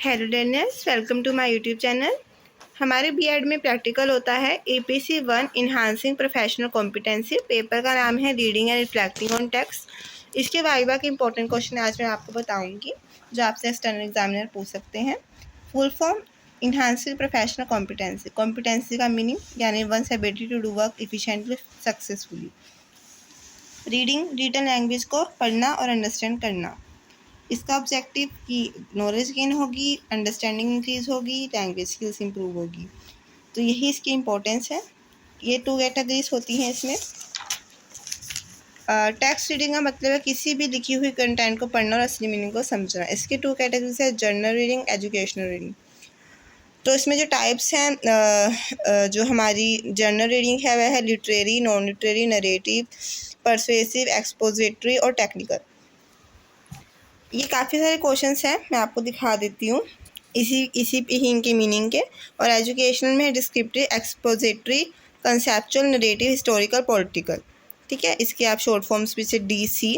Hello learners, welcome to my YouTube channel. हमारे BEd में practical होता है APC 1 enhancing professional competency. Paper का नाम है reading and reflecting on text. इसके वाइवा के इंपॉर्टेंट क्वेश्चन आज मैं आपको बताऊंगी जो आपसे एक्सटर्नल एग्जामिनर पूछ सकते हैं। Full form enhancing professional competency. Competency का मीनिंग यानी one's ability to do work efficiently successfully. Reading written language को पढ़ना और अंडरस्टैंड करना। इसका ऑब्जेक्टिव कि नॉलेज गेन होगी, अंडरस्टैंडिंग इंक्रीज होगी, लैंग्वेज स्किल्स इंप्रूव होगी। तो यही इसकी इम्पोर्टेंस है। ये 2 कैटेगरीज होती हैं इसमें। टेक्स्ट रीडिंग का मतलब है किसी भी लिखी हुई कंटेंट को पढ़ना और असली मीनिंग को समझना। इसके 2 कैटेगरीज है, जर्नल रीडिंग, एजुकेशनल रीडिंग। तो इसमें जो टाइप्स हैं, जो हमारी जर्नल रीडिंग है वह है literary, non literary, narrative, persuasive, expository और टेक्निकल। ये काफ़ी सारे क्वेश्चंस हैं, मैं आपको दिखा देती हूँ इसी पे ही इनके मीनिंग के। और एजुकेशनल में descriptive, expository, conceptual, narrative, historical, political. ठीक है, इसके आप शॉर्ट फॉर्म्स भी से DC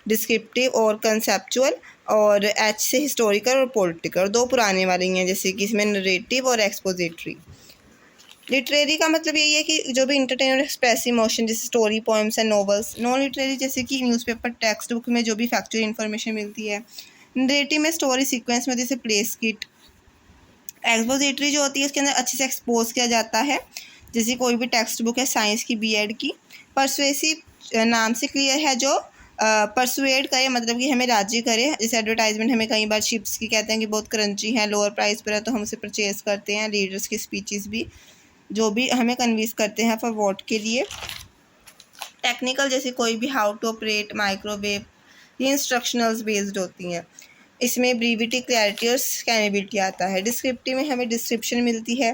डिस्क्रिप्टिव और कंसेप्चुअल, और H से हिस्टोरिकल और पॉलिटिकल। 2 पुराने वाले हैं जैसे कि इसमें नरेटिव और एक्सपोजिटरी। लिटरेरी का मतलब यही है कि जो भी इंटरटेन और एक्सप्रेस इमोशन जैसे story, poems and novels. Non literary जैसे कि न्यूज़पेपर, टेक्स्ट बुक में जो भी फैक्चुअल इन्फॉर्मेशन मिलती है। नरेटिव में स्टोरी सीक्वेंस में जैसे प्ले स्किट। एक्सपोजिटरी जो होती है इसके अंदर अच्छे से एक्सपोज किया जाता है, जैसे कोई भी टेक्स्ट बुक है साइंस की, बीएड की। परसुएसिव नाम से क्लियर है, जो परसुएड करे मतलब कि हमें राजी करे। जैसे एडवर्टाइजमेंट हमें कई बार चिप्स की कहते हैं कि बहुत क्रंची है, लोअर प्राइस पर है, तो हम उसे परचेज करते हैं। लीडर्स की स्पीचेस भी जो भी हमें कन्विंस करते हैं फॉर वोट के लिए। टेक्निकल जैसे कोई भी हाउ टू ऑपरेट माइक्रोवेव, ये इंस्ट्रक्शनल्स बेस्ड होती हैं। इसमें ब्रीविटी, क्लैरिटी और स्कैनेबिलिटी आता है। डिस्क्रिप्टिव में हमें डिस्क्रिप्शन मिलती है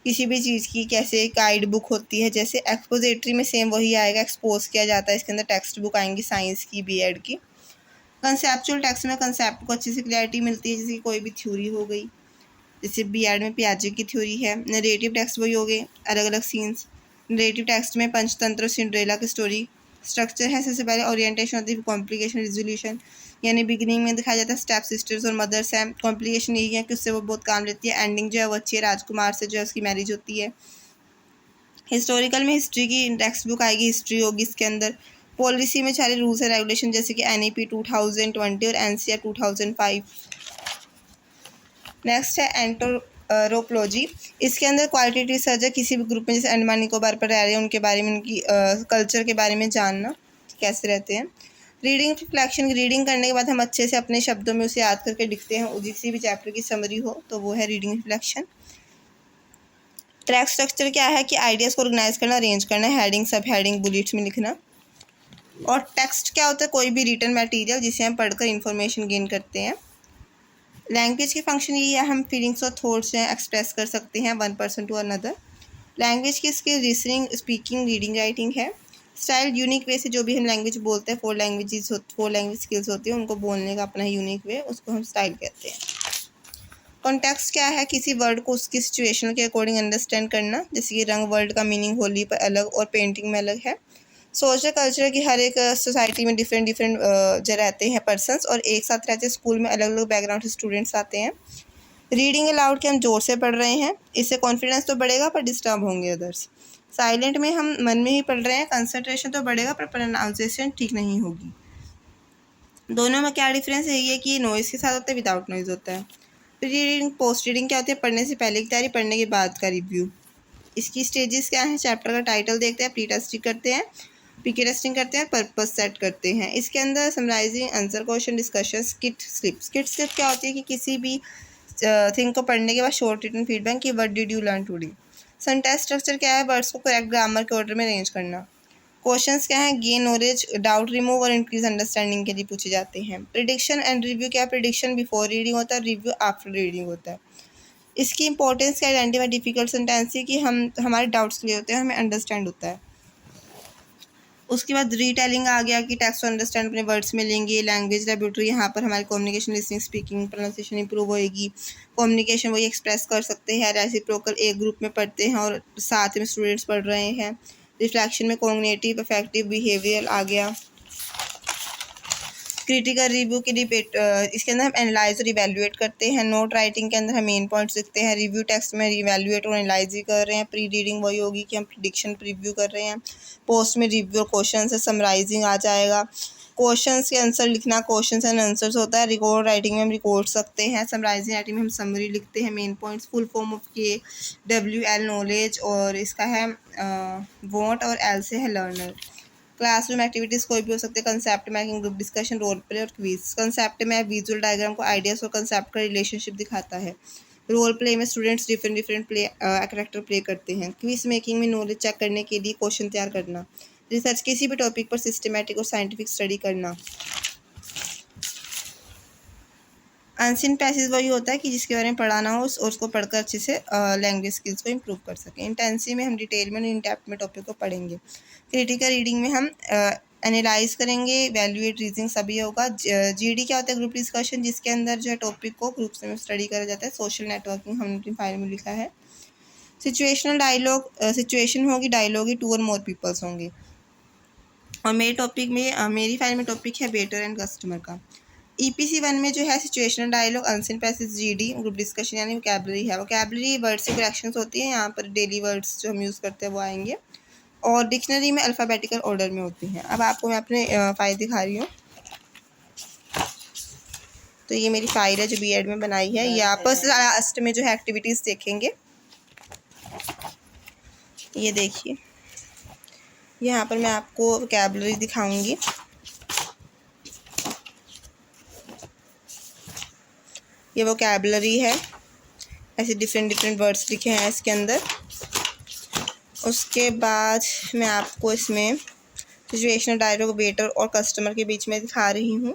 किसी भी चीज़ की, कैसे गाइड बुक होती है। जैसे एक्सपोजिटरी में सेम वही आएगा, एक्सपोज किया जाता है। इसके अंदर टेक्स्ट बुक आएंगी साइंस की, बीएड की। कंसेप्चुअल टेक्स्ट में कंसेप्ट को अच्छी से क्लैरिटी मिलती है, जैसे कोई भी थ्योरी हो गई, जैसे बीएड में पियाजे की थ्योरी है। नरेटिव टेक्स्ट वही हो गए, अलग अलग सीन्स। नरेटिव टेक्स्ट में पंचतंत्र, सिंड्रेला की स्टोरी। स्ट्रक्चर है, सबसे पहले ओरिएंटेशन होती है, कॉम्प्लिकेशन, रिजोल्यूशन। यानी बिगिनिंग में दिखाया जाता है स्टेप सिस्टर्स और मदर्स हैं। कॉम्प्लिकेशन यही है कि उससे वो बहुत काम लेती है। एंडिंग जो है वो अच्छी है, राजकुमार से जो है उसकी मैरिज होती है। हिस्टोरिकल में हिस्ट्री की टेक्स्ट बुक आएगी, हिस्ट्री होगी इसके अंदर। पॉलिसी में सारे रूल्स एंड रेगुलेशन जैसे कि NEP 2020 और NCR 2005। नेक्स्ट है एंथ्रोपोलॉजी। इसके अंदर क्वालिटेटिव रिसर्च है, किसी भी ग्रुप में जैसे अंडमान निकोबार पर रह रहे हैं उनके बारे में, उनकी कल्चर के बारे में जानना, कैसे रहते हैं। रीडिंग रिफ्लेक्शन, रीडिंग करने के बाद हम अच्छे से अपने शब्दों में उसे याद करके लिखते हैं, किसी भी चैप्टर की समरी हो तो वो है रीडिंग रिफ्लेक्शन। ट्रैक स्ट्रक्चर क्या है कि आइडियाज़ को ऑर्गेनाइज करना, अरेंज करना, हेडिंग, सब हेडिंग, बुलेट्स में लिखना। और टेक्स्ट क्या होता है, कोई भी रिटन मटेरियल जिसे हम पढ़कर इंफॉर्मेशन गेन करते हैं। लैंग्वेज के फंक्शन यही है, हम फीलिंग्स और थॉट्स हैं एक्सप्रेस कर सकते हैं one person to another. Language की skill listening, speaking, reading, writing है। स्टाइल यूनिक वे से जो भी हम लैंग्वेज बोलते हैं, 4 लैंग्वेज स्किल्स होती है, उनको बोलने का अपना यूनिक वे, उसको हम स्टाइल कहते हैं। कॉन्टेक्स्ट क्या है, किसी वर्ड को उसकी सिचुएशन के अकॉर्डिंग अंडरस्टैंड करना, जैसे कि रंग वर्ड का मीनिंग होली पर अलग और पेंटिंग में अलग है। सोशल कल्चर की हर एक सोसाइटी में डिफरेंट जो रहते हैं पर्सन्स, और एक साथ रहते हैं। स्कूल में अलग अलग बैकग्राउंड से स्टूडेंट्स आते हैं। रीडिंग अलाउड के हम जोर से पढ़ रहे हैं, इससे कॉन्फिडेंस तो बढ़ेगा पर डिस्टर्ब होंगे अदर्स। साइलेंट में हम मन में ही पढ़ रहे हैं, कंसंट्रेशन तो बढ़ेगा पर प्रोनाउंसिएशन ठीक नहीं होगी। दोनों में क्या डिफरेंस है, ये कि नॉइज़ के साथ होता है, विदाउट नॉइज़ होता है। प्री रीडिंग, पोस्ट रीडिंग क्या होती है, पढ़ने से पहले की तैयारी, पढ़ने के बाद का रिव्यू। इसकी स्टेजेस क्या हैं, चैप्टर का टाइटल देखते हैं, प्री टेस्टिंग करते हैं, पीके टेस्टिंग करते हैं, पर्पस सेट करते हैं। इसके अंदर summarising, answer question, discussion, skit slip. Skit slip क्या होती है कि किसी भी थिंग को पढ़ने के बाद शॉर्ट रिटन फीडबैक कि what did you learn today. Sentence structure क्या है, वर्ड्स को करेक्ट ग्रामर के ऑर्डर में अरेंज करना। क्वेश्चंस क्या है, गेन नॉलेज, डाउट रिमूव और इंक्रीज अंडरस्टैंडिंग के लिए पूछे जाते हैं। प्रिडिक्शन एंड रिव्यू क्या है, प्रिडिक्शन बिफोर रीडिंग होता है, रिव्यू आफ्टर रीडिंग होता है। इसकी इंपॉर्टेंस क्या, आइडेंटिफाई डिफिकल्ट सेंटेंस कि हमारे डाउट्स क्लियर होते हैं, हमें अंडरस्टैंड होता है। उसके बाद रीटेलिंग आ गया कि टेक्स्ट अंडरस्टैंड अपने वर्ड्स में लेंगे। लैंग्वेज लेबोरेटरी, यहाँ पर हमारी communication, listening, speaking, pronunciation improve होएगी। कम्युनिकेशन वही एक्सप्रेस कर सकते हैं, रेसिप्रोकल, एक ग्रुप में पढ़ते हैं और साथ में स्टूडेंट्स पढ़ रहे हैं। रिफ्लेक्शन में कॉग्निटिव, अफेक्टिव, बिहेवियर आ गया। क्रिटिकल रिव्यू की डिबेट, इसके अंदर हम एनालाइज और इवेल्युएट करते हैं। नोट राइटिंग के अंदर हम मेन पॉइंट्स लिखते हैं। रिव्यू टेक्स्ट में इवेल्युएट और एनालाइज ही कर रहे हैं। प्री रीडिंग वही होगी कि हम प्रिडिक्शन प्रीव्यू कर रहे हैं। पोस्ट में रिव्यू और क्वेश्चन से समराइजिंग आ जाएगा। क्वेश्चंस के आंसर लिखना क्वेश्चंस एंड आंसर्स होता है। रिकॉर्ड राइटिंग में हम रिकॉर्ड सकते हैं। समराइजिंग राइटिंग में हम समरी लिखते हैं। Main points full form of KWL knowledge, और इसका है वॉन्ट, और L से है लर्नर। क्लासरूम एक्टिविटीज़ कोई भी हो सकती है। Concept making, group discussion, role play और क्विज। कंसेप्ट में विजुअल डायग्राम को आइडियाज़ और कंसेप्ट का रिलेशनशिप दिखाता है। रोल प्ले में स्टूडेंट्स डिफरेंट कैरेक्टर प्ले करते हैं। क्विज मेकिंग में नॉलेज चेक करने के लिए क्वेश्चन तैयार करना। रिसर्च, किसी भी टॉपिक पर सिस्टमेटिक और साइंटिफिक स्टडी करना। अनसीन पैसेज वही होता है कि जिसके बारे में पढ़ा ना हो और उसको पढ़कर अच्छे से लैंग्वेज स्किल्स को इम्प्रूव कर सकें। इंटेंसिव में हम डिटेल में इन डेप्थ में टॉपिक को पढ़ेंगे। क्रिटिकल रीडिंग में हम एनालाइज करेंगे। वैल्यूएट रीजनिंग सभी होगा। GD क्या होता है? ग्रुप डिस्कशन, जिसके अंदर जो है टॉपिक को ग्रुप्स में स्टडी करा जाता है। सोशल नेटवर्किंग हमने अपनी फाइल में लिखा है। सिचुएशनल डायलॉग, सिचुएशन होगी, डायलॉग ही, 2 और मोर पीपल्स होंगे। और मेरे टॉपिक में मेरी फाइल में टॉपिक है वेटर एंड कस्टमर का। EPC 1 में जो है situational dialogue, unseen passage, GD, group discussion यानी वोकैबलरी है। वोकैबलरी वर्ड से करेक्शंस होती हैं। यहाँ पर डेली वर्ड्स जो हम यूज़ करते हैं वो आएंगे। और डिक्शनरी में अल्फ़ाबेटिकल ऑर्डर में होती हैं। अब आपको मैं अपने फाइल दिखा रही हूँ। तो ये मेरी फाइल है जो B.Ed में बनाई है। ये आप लास्ट में जो है एक्टिविटीज़ देखेंगे। ये देखिए, यहाँ पर मैं आपको वोकैबलरी दिखाऊंगी। ये वोकैबलरी है, ऐसे डिफरेंट वर्ड्स लिखे हैं इसके अंदर। उसके बाद मैं आपको इसमें सिचुएशनल डायलॉग वेटर और कस्टमर के बीच में दिखा रही हूँ।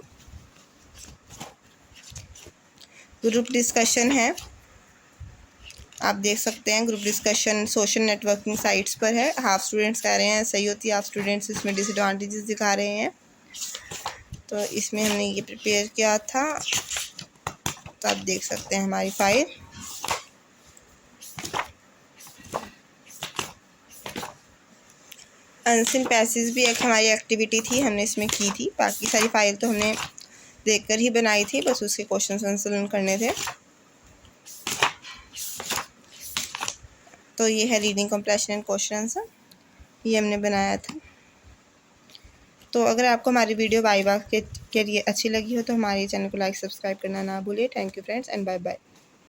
ग्रुप डिस्कशन है, आप देख सकते हैं। Group discussion social networking sites पर है। हाफ स्टूडेंट्स कह रहे हैं सही होती है, हाफ स्टूडेंट्स इसमें डिसएडवांटेजेस दिखा रहे हैं। तो इसमें हमने ये प्रिपेयर किया था, तो आप देख सकते हैं हमारी फाइल। अनसीन पैसेज भी एक हमारी एक्टिविटी थी, हमने इसमें की थी। बाकी सारी फाइल तो हमने देखकर ही बनाई थी, बस उसके क्वेश्चन आंसर करने थे। तो ये है reading compression and question answer, ये हमने बनाया था। तो अगर आपको हमारी वीडियो वाइवा के लिए अच्छी लगी हो तो हमारे चैनल को लाइक सब्सक्राइब करना ना भूलिए। Thank you friends and bye bye.